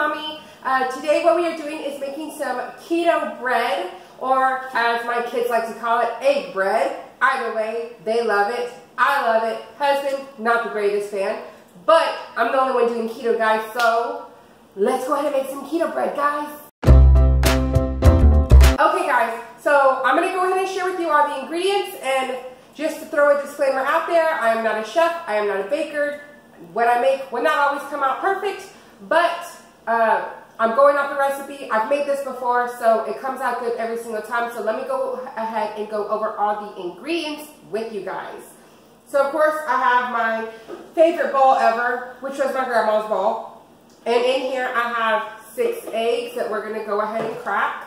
Mommy. Today what we are doing is making some keto bread, or as my kids like to call it, egg bread. Either way, they love it. I love it. Husband, not the greatest fan, but I'm the only one doing keto, guys, so let's go ahead and make some keto bread, guys. Okay, guys, so I'm going to go ahead and share with you all the ingredients, and just to throw a disclaimer out there, I am not a chef, I am not a baker. What I make will not always come out perfect, but I'm going off the recipe. I've made this before, so it comes out good every single time. So let me go ahead and go over all the ingredients with you guys. So of course I have my favorite bowl ever, which was my grandma's bowl. And in here I have 6 eggs that we're going to go ahead and crack.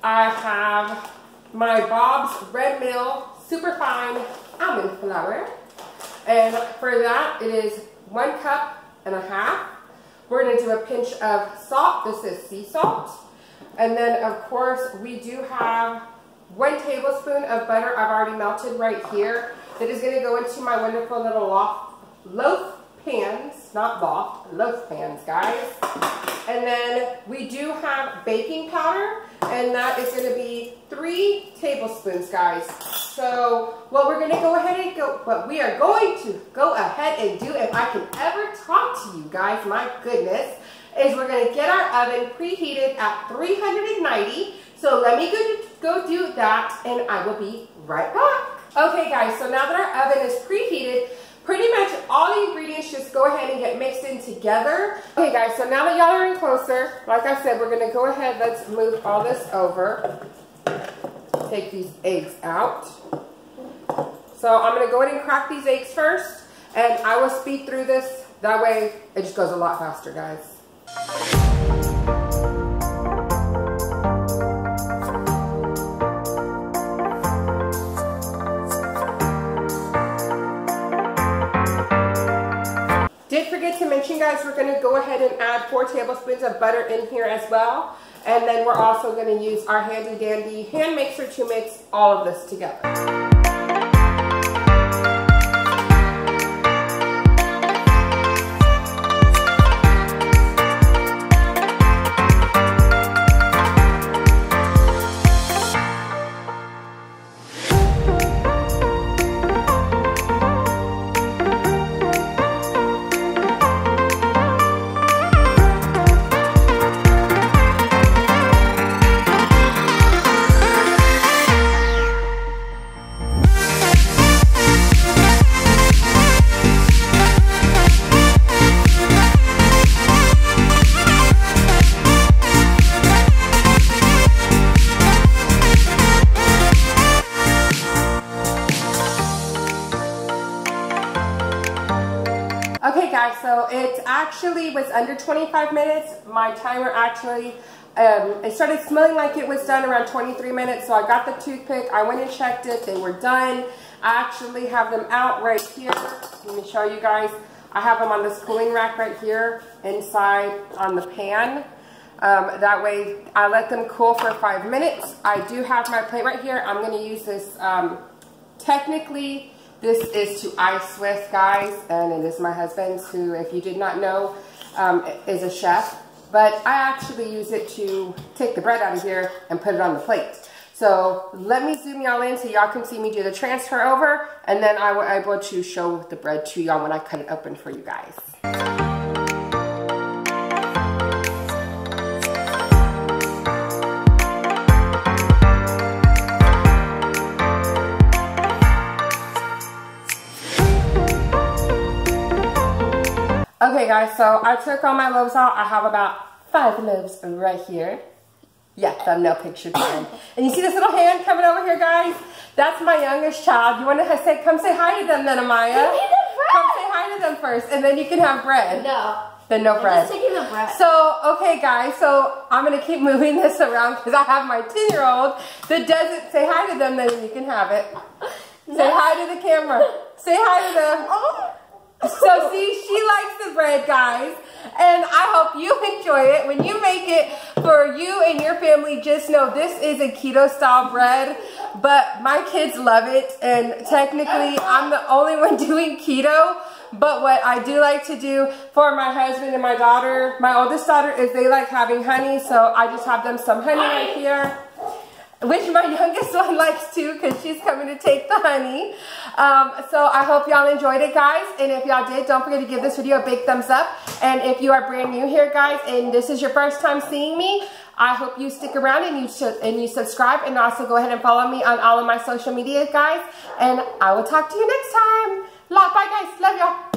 I have my Bob's Red Mill Superfine Almond Flour. And for that it is 1.5 cups. We're going to do a pinch of salt. This is sea salt. And then, of course, we do have 1 tablespoon of butter I've already melted right here. That is going to go into my wonderful little loaf pans. Not loaf pans, guys. And then we do have baking powder. And that is going to be 3 tablespoons, guys. So what we're going to go ahead and we are going to go ahead and do, if I can ever talk to you guys, my goodness, is we're going to get our oven preheated at 390. So let me go do that, and I will be right back. Okay, guys, so now that our oven is preheated, pretty much all the ingredients just go ahead and get mixed in together. Okay, guys, so now that y'all are in closer, like I said, we're going to go ahead, let's move all this over. Take these eggs out. So I'm going to go ahead and crack these eggs first, and I will speed through this. That way it just goes a lot faster, guys. Did forget to mention, guys, we're going to go ahead and add 4 tablespoons of butter in here as well. And then we're also going to use our handy dandy hand mixer to mix all of this together. Okay, guys, so it actually was under 25 minutes. My timer actually, it started smelling like it was done around 23 minutes. So I got the toothpick, I went and checked it, they were done. I actually have them out right here. Let me show you guys. I have them on this cooling rack right here inside on the pan. That way I let them cool for 5 minutes. I do have my plate right here. I'm going to use this, technically, this is to ice with, guys, and it is my husband's, who, if you did not know, is a chef. But I actually use it to take the bread out of here and put it on the plate. So let me zoom y'all in so y'all can see me do the transfer over, and then I will be able to show the bread to y'all when I cut it open for you guys. Okay, guys, so I took all my loaves out. I have about 5 loaves right here. Yeah, thumbnail picture time. And you see this little hand coming over here, guys? That's my youngest child. You want to say, come say hi to them then, Amaya? Come say hi to them first, and then you can have bread. No. Then no bread. Just taking the bread. So, okay, guys, so I'm going to keep moving this around because I have my 10-year-old that doesn't say hi to them, then you can have it. No. Say hi to the camera. Say hi to them. Oh. So see, she likes the bread, guys, and I hope you enjoy it. When you make it for you and your family, just know this is a keto style bread, but my kids love it, and technically I'm the only one doing keto, But what I do like to do for my husband and my daughter, my oldest daughter, is they like having honey. So I just have them some honey right here, which my youngest one likes too, because she's coming to take the honey. So I hope y'all enjoyed it, guys. And if y'all did, don't forget to give this video a big thumbs up. And if you are brand new here, guys, and this is your first time seeing me, I hope you stick around and you subscribe, and also go ahead and follow me on all of my social media, guys. And I will talk to you next time. Bye, guys. Love y'all.